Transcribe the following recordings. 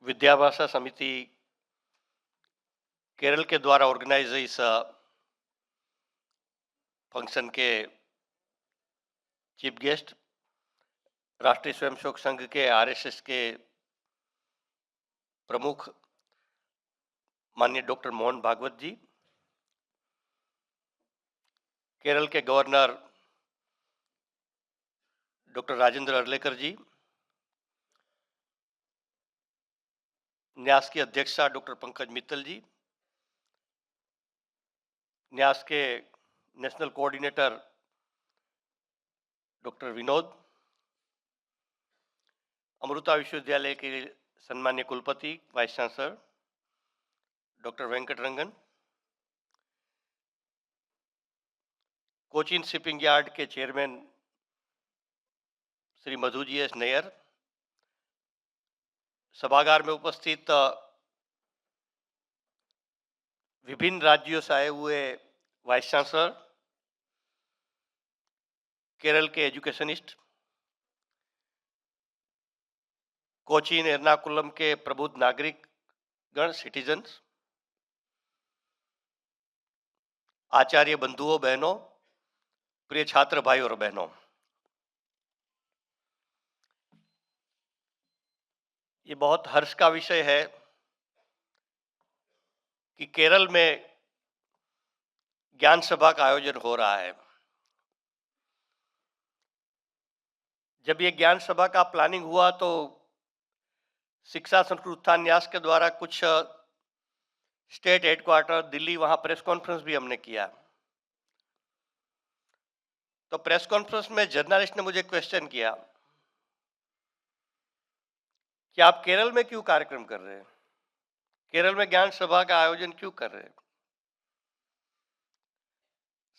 विद्या भाषा समिति केरल के द्वारा ऑर्गेनाइज इस फंक्शन के चीफ गेस्ट राष्ट्रीय स्वयंसेवक संघ के आरएसएस के प्रमुख माननीय डॉक्टर मोहन भागवत जी, केरल के गवर्नर डॉक्टर राजेंद्र अर्लेकर जी, न्यास की अध्यक्षा डॉक्टर पंकज मित्तल जी, न्यास के national coordinator doctor Vinod, Amrita विश्वविद्यालय के सम्मान्य कुलपति वाइस चांसलर डॉक्टर वेंकट रंगन, कोचीन शिपिंग यार्ड के chairman Shri Madhu G S Nayyar, सभागार में उपस्थित विभिन्न राज्यों से आए हुए वाइस चांसलर, केरल के एजुकेशनिस्ट, कोचीन एर्नाकुलम के प्रबुद्ध नागरिक गण सिटीजन्स, आचार्य बंधुओं बहनों, प्रिय छात्र भाई और बहनों, ये बहुत हर्ष का विषय है कि केरल में ज्ञान सभा का आयोजन हो रहा है। जब ये ज्ञान सभा का प्लानिंग हुआ तो शिक्षा संस्कृति उत्थान न्यास के द्वारा कुछ स्टेट हेडक्वार्टर दिल्ली, वहां प्रेस कॉन्फ्रेंस भी हमने किया। तो प्रेस कॉन्फ्रेंस में जर्नलिस्ट ने मुझे क्वेश्चन किया कि आप केरल में क्यों कार्यक्रम कर रहे हैं, केरल में ज्ञान सभा का आयोजन क्यों कर रहे हैं?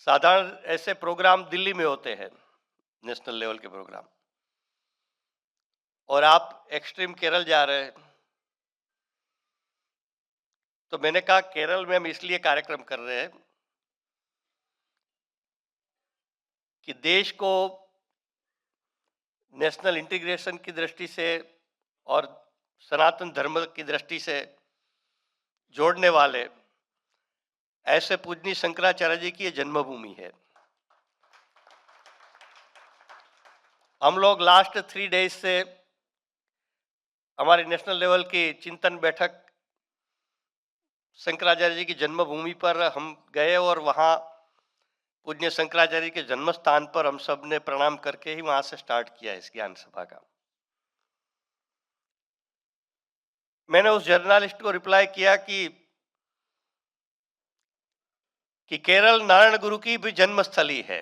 साधारण ऐसे प्रोग्राम दिल्ली में होते हैं, नेशनल लेवल के प्रोग्राम, और आप एक्सट्रीम केरल जा रहे हैं। तो मैंने कहा केरल में हम इसलिए कार्यक्रम कर रहे हैं कि देश को नेशनल इंटीग्रेशन की दृष्टि से और सनातन धर्म की दृष्टि से जोड़ने वाले ऐसे पूजनीय शंकराचार्य जी की ये जन्मभूमि है। हम लोग लास्ट 3 डेज से हमारी नेशनल लेवल की चिंतन बैठक शंकराचार्य जी की जन्मभूमि पर हम गए और वहाँ पूज्य शंकराचार्य के जन्म स्थान पर हम सब ने प्रणाम करके ही वहां से स्टार्ट किया इस ज्ञान सभा का। मैंने उस जर्नलिस्ट को रिप्लाई किया कि केरल नारायण गुरु की भी जन्मस्थली है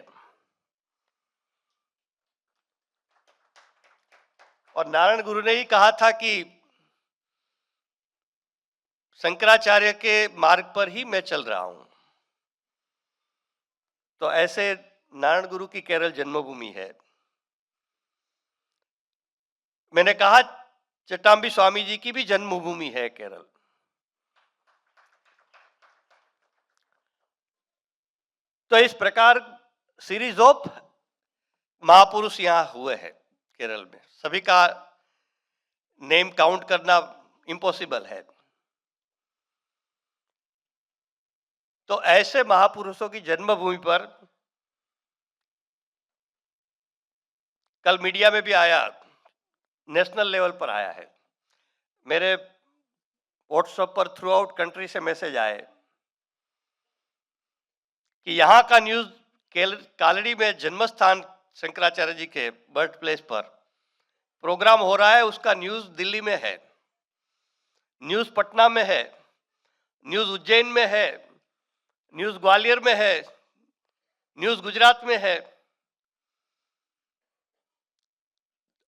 और नारायण गुरु ने ही कहा था कि शंकराचार्य के मार्ग पर ही मैं चल रहा हूं। तो ऐसे नारायण गुरु की केरल जन्मभूमि है। मैंने कहा चट्टाम्बी स्वामी जी की भी जन्मभूमि है केरल। तो इस प्रकार सीरीज ऑफ महापुरुष यहां हुए हैं केरल में। सभी का नेम काउंट करना इम्पॉसिबल है। तो ऐसे महापुरुषों की जन्मभूमि पर कल मीडिया में भी आया, नेशनल लेवल पर आया है। मेरे व्हाट्सएप पर थ्रू आउट कंट्री से मैसेज आए कि यहाँ का न्यूज कालड़ी में जन्मस्थान शंकराचार्य जी के बर्थ प्लेस पर प्रोग्राम हो रहा है, उसका न्यूज दिल्ली में है, न्यूज पटना में है, न्यूज उज्जैन में है, न्यूज ग्वालियर में है, न्यूज गुजरात में है,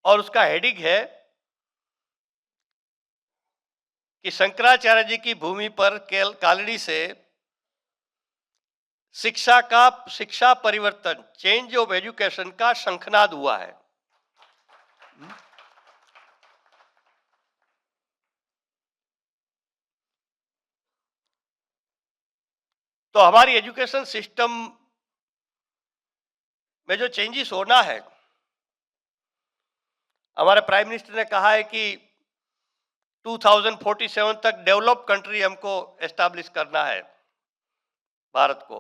और उसका हेडिंग है कि शंकराचार्य जी की भूमि पर कालड़ी से शिक्षा परिवर्तन, चेंज ऑफ एजुकेशन का शंखनाद हुआ है। तो हमारी एजुकेशन सिस्टम में जो चेंजेस होना है, हमारे प्राइम मिनिस्टर ने कहा है कि 2047 तक डेवलप कंट्री हमको एस्टैब्लिश करना है भारत को।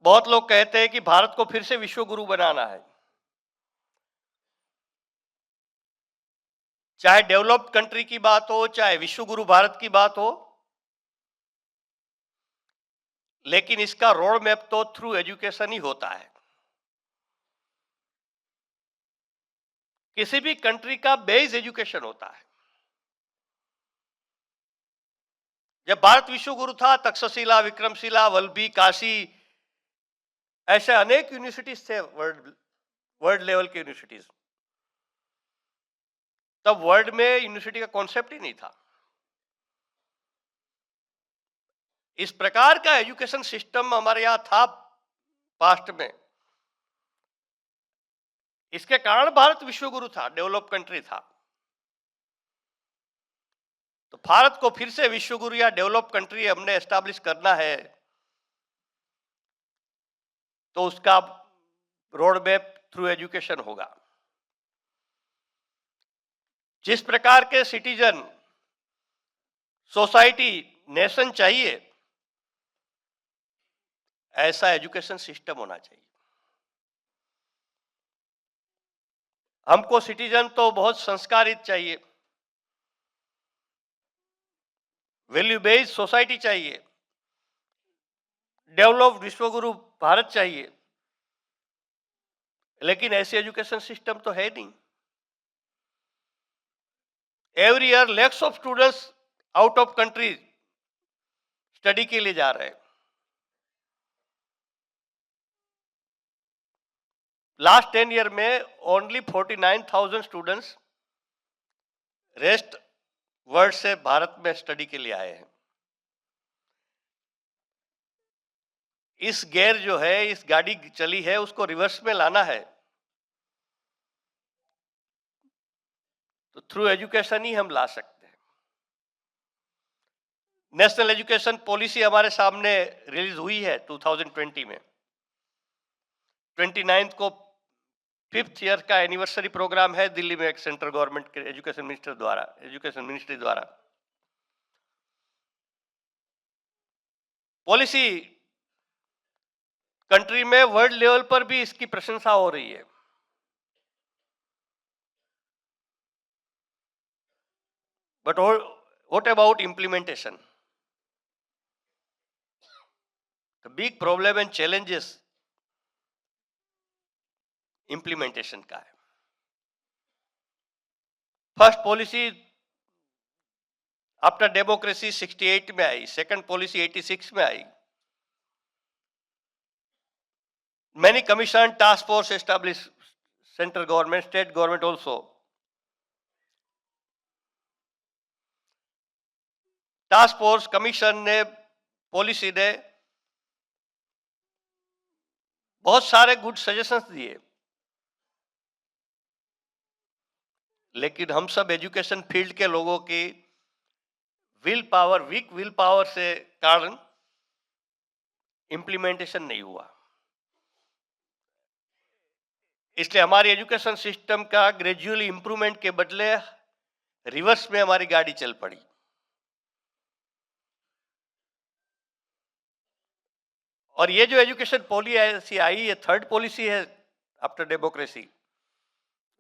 बहुत लोग कहते हैं कि भारत को फिर से विश्व गुरु बनाना है। चाहे डेवलप्ड कंट्री की बात हो, चाहे विश्व गुरु भारत की बात हो, लेकिन इसका रोड मैप तो थ्रू एजुकेशन ही होता है। किसी भी कंट्री का बेस एजुकेशन होता है। जब भारत विश्व गुरु था, तक्षशिला, विक्रमशिला, वल्लभी, काशी, ऐसे अनेक यूनिवर्सिटीज थे, वर्ल्ड लेवल की यूनिवर्सिटीज। तब वर्ल्ड में यूनिवर्सिटी का कॉन्सेप्ट ही नहीं था। इस प्रकार का एजुकेशन सिस्टम हमारे यहां था पास्ट में। इसके कारण भारत विश्व गुरु था, डेवलप कंट्री था। तो भारत को फिर से विश्व गुरु या डेवलप कंट्री हमने एस्टैब्लिश करना है, तो उसका रोड मैप थ्रू एजुकेशन होगा। जिस प्रकार के सिटीजन, सोसाइटी, नेशन चाहिए, ऐसा एजुकेशन सिस्टम होना चाहिए। हमको सिटीजन तो बहुत संस्कारित चाहिए, वैल्यू बेस्ड सोसाइटी चाहिए, डेवलप्ड विश्वगुरु भारत चाहिए, लेकिन ऐसी एजुकेशन सिस्टम तो है नहीं। Every year lakhs of students out of country study के लिए जा रहे हैं। लास्ट 10 ईयर में ओनली 49,000 स्टूडेंट्स रेस्ट वर्ल्ड से भारत में स्टडी के लिए आए हैं। इस गेयर जो है, इस गाड़ी चली है, उसको रिवर्स में लाना है, तो थ्रू एजुकेशन ही हम ला सकते हैं। नेशनल एजुकेशन पॉलिसी हमारे सामने रिलीज हुई है 2020 में। 29 को 5th ईयर का एनिवर्सरी प्रोग्राम है दिल्ली में, एक सेंट्रल गवर्नमेंट के एजुकेशन मिनिस्ट्री द्वारा पॉलिसी। कंट्री में वर्ल्ड लेवल पर भी इसकी प्रशंसा हो रही है। But what about implementation? The big problem and challenges implementation का है। फर्स्ट पॉलिसी आफ्टर डेमोक्रेसी 68 में आई, सेकंड पॉलिसी 86 में आई। Many commission, task force established, central government, state government also. Task force, commission ने, पॉलिसी ने बहुत सारे गुड सजेशंस दिए, लेकिन हम सब एजुकेशन फील्ड के लोगों की वीक विल पावर से कारण इंप्लीमेंटेशन नहीं हुआ। इसलिए हमारी एजुकेशन सिस्टम का ग्रेजुअली इंप्रूवमेंट के बदले रिवर्स में हमारी गाड़ी चल पड़ी। और ये जो एजुकेशन पॉलिसी आई, ये थर्ड पॉलिसी है आफ्टर डेमोक्रेसी,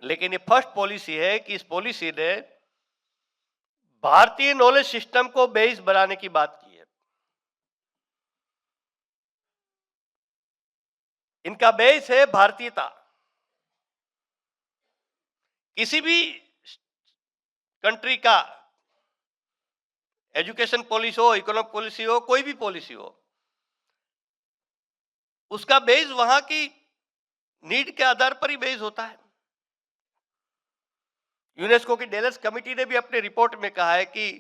लेकिन ये फर्स्ट पॉलिसी है कि इस पॉलिसी ने भारतीय नॉलेज सिस्टम को बेस बनाने की बात की है। इनका बेस है भारतीयता। किसी भी कंट्री का एजुकेशन पॉलिसी हो, इकोनॉमिक पॉलिसी हो, कोई भी पॉलिसी हो, उसका बेस वहां की नीड के आधार पर ही बेस होता है। यूनेस्को की डेलर्स कमिटी ने भी अपने रिपोर्ट में कहा है कि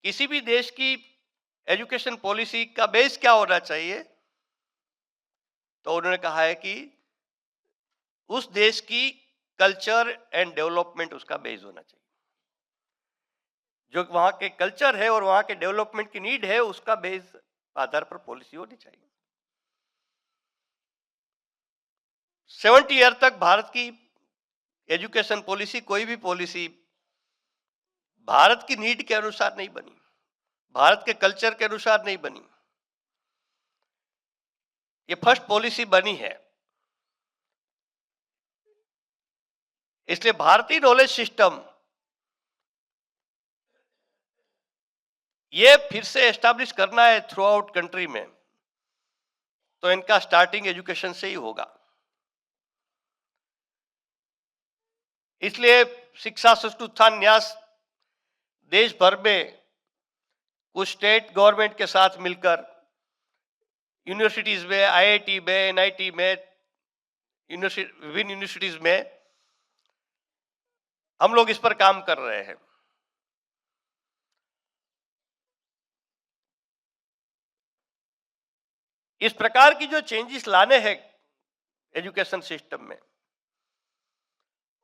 किसी भी देश की एजुकेशन पॉलिसी का बेस क्या होना चाहिए, तो उन्होंने कहा है कि उस देश की कल्चर एंड डेवलपमेंट उसका बेस होना चाहिए। जो वहां के कल्चर है और वहां के डेवलपमेंट की नीड है, उसका बेस आधार पर पॉलिसी होनी चाहिए। 70 ईयर तक भारत की एजुकेशन पॉलिसी, कोई भी पॉलिसी भारत की नीड के अनुसार नहीं बनी, भारत के कल्चर के अनुसार नहीं बनी। ये फर्स्ट पॉलिसी बनी है। इसलिए भारतीय नॉलेज सिस्टम ये फिर से एस्टैब्लिश करना है थ्रू आउट कंट्री में, तो इनका स्टार्टिंग एजुकेशन से ही होगा। इसलिए शिक्षा सुष्ठुत्थान न्यास देश भर में कुछ स्टेट गवर्नमेंट के साथ मिलकर यूनिवर्सिटीज में, आईआईटी में, एनआईटी में, विभिन्न यूनिवर्सिटीज में हम लोग इस पर काम कर रहे हैं। इस प्रकार की जो चेंजेस लाने हैं एजुकेशन सिस्टम में,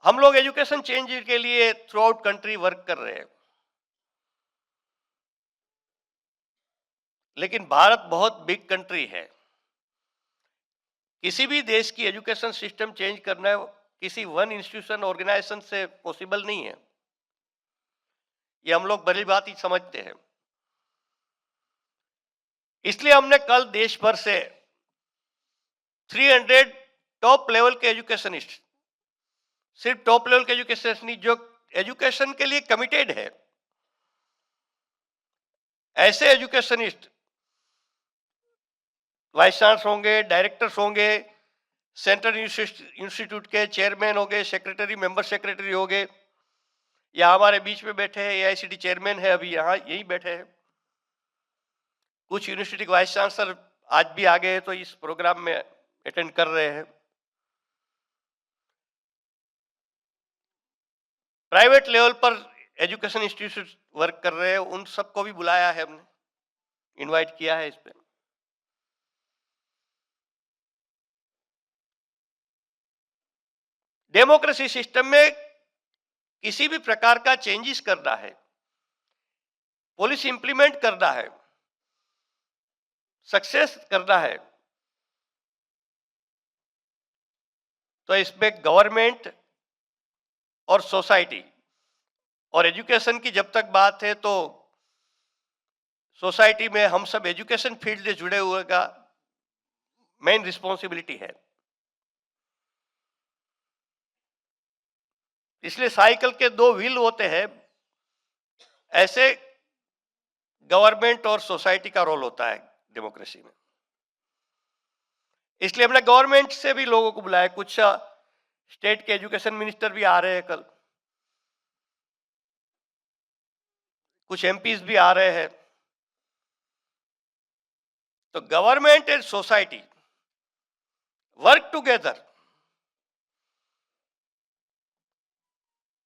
हम लोग एजुकेशन चेंज के लिए थ्रू आउट कंट्री वर्क कर रहे हैं। लेकिन भारत बहुत बिग कंट्री है। किसी भी देश की एजुकेशन सिस्टम चेंज करना किसी वन इंस्टीट्यूशन ऑर्गेनाइजेशन से पॉसिबल नहीं है। ये हम लोग बड़ी बात ही समझते हैं। इसलिए हमने कल देश भर से 300 टॉप लेवल के एजुकेशनिस्ट, सिर्फ टॉप लेवल के एजुकेशनिस्ट जो एजुकेशन के लिए कमिटेड है, ऐसे एजुकेशनिस्ट वाइस चांसलर होंगे, डायरेक्टर्स होंगे, सेंट्रल इंस्टीट्यूट के चेयरमैन होंगे, सेक्रेटरी, मेंबर सेक्रेटरी होंगे, या हमारे बीच में बैठे हैं एआईसीटी चेयरमैन है, अभी यहाँ यही बैठे हैं। कुछ यूनिवर्सिटी के वाइस चांसलर आज भी आ गए तो इस प्रोग्राम में अटेंड कर रहे हैं। प्राइवेट लेवल पर एजुकेशन इंस्टीट्यूट वर्क कर रहे हैं, उन सबको भी बुलाया है, हमने इनवाइट किया है इस पे। डेमोक्रेसी सिस्टम में किसी भी प्रकार का चेंजेस करना है, पॉलिसी इंप्लीमेंट करना है, सक्सेस करना है, तो इसमें गवर्नमेंट और सोसाइटी, और एजुकेशन की जब तक बात है तो सोसाइटी में हम सब एजुकेशन फील्ड से जुड़े हुए का मेन रिस्पॉन्सिबिलिटी है। इसलिए साइकिल के दो व्हील होते हैं, ऐसे गवर्नमेंट और सोसाइटी का रोल होता है डेमोक्रेसी में। इसलिए हमने गवर्नमेंट से भी लोगों को बुलाया, कुछ स्टेट के एजुकेशन मिनिस्टर भी आ रहे हैं कल, कुछ एमपीज भी आ रहे हैं। तो government and society work together.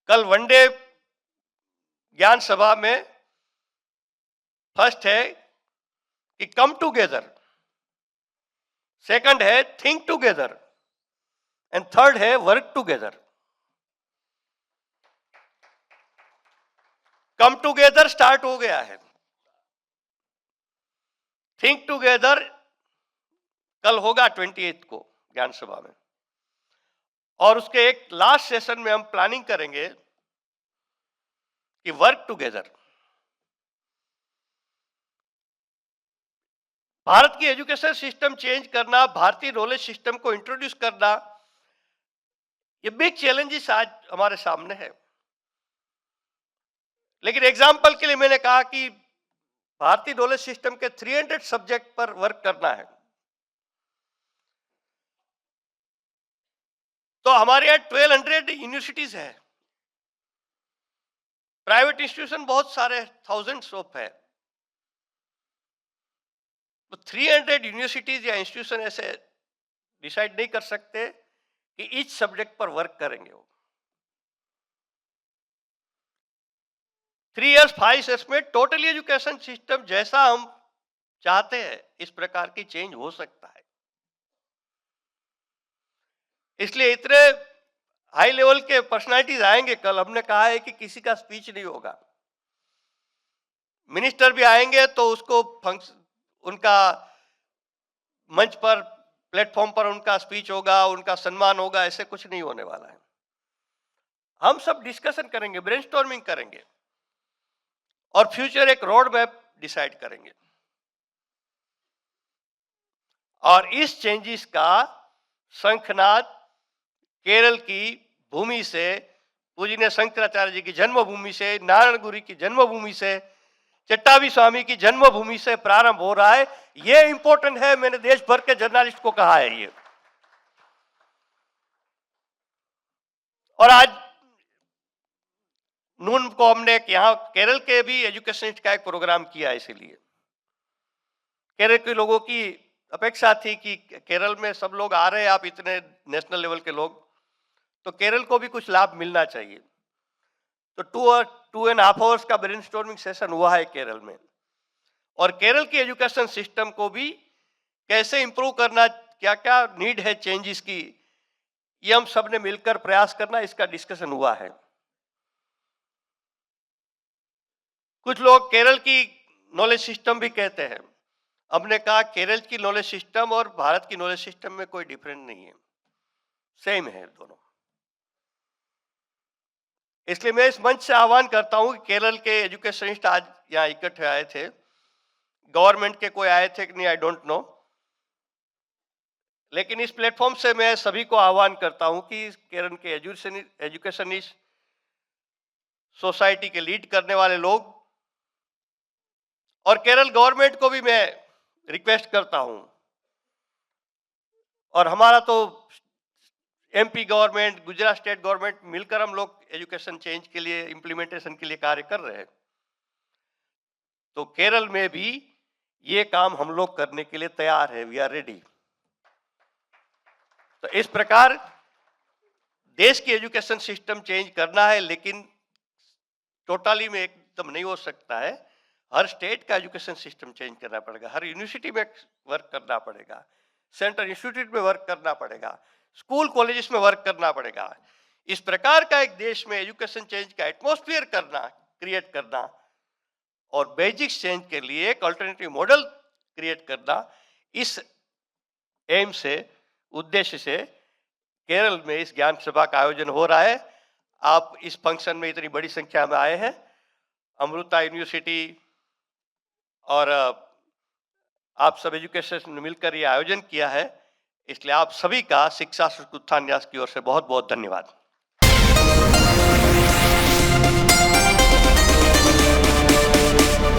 कल वनडे ज्ञान सभा में फर्स्ट है कि कम टुगेदर, सेकंड है थिंक टुगेदर, एंड थर्ड है work together. Come together start हो गया है, थिंक टुगेदर कल होगा 28 को ज्ञान सभा में, और उसके एक लास्ट सेशन में हम प्लानिंग करेंगे कि वर्क टुगेदर। भारत की एजुकेशन सिस्टम चेंज करना, भारतीय नॉलेज सिस्टम को इंट्रोड्यूस करना, ये बिग चैलेंजेस आज हमारे सामने है। लेकिन एग्जाम्पल के लिए मैंने कहा कि भारतीय नॉलेज सिस्टम के 300 सब्जेक्ट पर वर्क करना है, तो हमारे यहाँ 1200 यूनिवर्सिटीज है, प्राइवेट इंस्टीट्यूशन बहुत सारे थाउजेंड्स ऑफ है। तो 300 यूनिवर्सिटीज या इंस्टीट्यूशन ऐसे डिसाइड नहीं कर सकते कि इस सब्जेक्ट पर वर्क करेंगे वो। 3 years 5 years में टोटली एजुकेशन सिस्टम जैसा हम चाहते हैं इस प्रकार की चेंज हो सकता है। इसलिए इतने हाई लेवल के पर्सनालिटीज आएंगे कल। हमने कहा है कि किसी का स्पीच नहीं होगा, मिनिस्टर भी आएंगे तो उसको उनका मंच पर, प्लेटफॉर्म पर उनका स्पीच होगा, उनका सम्मान होगा, ऐसे कुछ नहीं होने वाला है। हम सब डिस्कशन करेंगे, ब्रेनस्टॉर्मिंग करेंगे और फ्यूचर एक रोड मैप डिसाइड करेंगे। और इस चेंजेस का शंखनाद केरल की भूमि से, पूजनीय शंकराचार्य जी की जन्मभूमि से, नारायण गुरु की जन्मभूमि से, चट्टाभी स्वामी की जन्मभूमि से प्रारंभ हो रहा है। ये इंपॉर्टेंट है, मैंने देश भर के जर्नलिस्ट को कहा है ये। और आज नून को हमने यहां केरल के भी एजुकेशनिस्ट का एक प्रोग्राम किया, इसीलिए केरल के लोगों की अपेक्षा थी कि केरल में सब लोग आ रहे हैं, आप इतने नेशनल लेवल के लोग, तो केरल को भी कुछ लाभ मिलना चाहिए। तो 2.5 आवर्स का ब्रेनस्टॉर्मिंग सेशन हुआ है केरल में, और केरल की एजुकेशन सिस्टम को भी कैसे इंप्रूव करना, क्या क्या नीड है चेंजेस की, ये हम सब ने मिलकर प्रयास करना, इसका डिस्कशन हुआ है। कुछ लोग केरल की नॉलेज सिस्टम भी कहते हैं। हमने कहा केरल की नॉलेज सिस्टम और भारत की नॉलेज सिस्टम में कोई डिफरेंस नहीं है, सेम है दोनों। इसलिए मैं इस मंच से आह्वान करता हूं कि केरल के एजुकेशनिस्ट आज यहां इकट्ठे आए थे, गवर्नमेंट के कोई आए थे कि नहीं, आई डोंट नो, लेकिन इस प्लेटफॉर्म से मैं सभी को आह्वान करता हूं कि केरल के एजुकेशनिस्ट, सोसाइटी के लीड करने वाले लोग, और केरल गवर्नमेंट को भी मैं रिक्वेस्ट करता हूं, और हमारा तो MP government, Gujarat state government मिलकर हम लोग एजुकेशन चेंज के लिए, इंप्लीमेंटेशन के लिए कार्य कर रहे हैं। तो केरल में भी ये काम हम लोग करने के लिए तैयार है, वी आर रेडी। तो इस प्रकार देश की एजुकेशन सिस्टम चेंज करना है, लेकिन टोटली में एकदम नहीं हो सकता है। हर स्टेट का एजुकेशन सिस्टम चेंज करना पड़ेगा, हर यूनिवर्सिटी में वर्क करना पड़ेगा, सेंट्रल इंस्टीट्यूट में वर्क करना पड़ेगा, स्कूल कॉलेजेस में वर्क करना पड़ेगा। इस प्रकार का एक देश में एजुकेशन चेंज का एटमॉस्फेयर करना, क्रिएट करना, और बेसिक चेंज के लिए एक अल्टरनेटिव मॉडल क्रिएट करना, इस एम से, उद्देश्य से केरल में इस ज्ञान सभा का आयोजन हो रहा है। आप इस फंक्शन में इतनी बड़ी संख्या में आए हैं। अमृता यूनिवर्सिटी और आप सब एजुकेशन मिलकर ये आयोजन किया है, इसलिए आप सभी का शिक्षा संस्कृति उत्थान न्यास की ओर से बहुत बहुत धन्यवाद।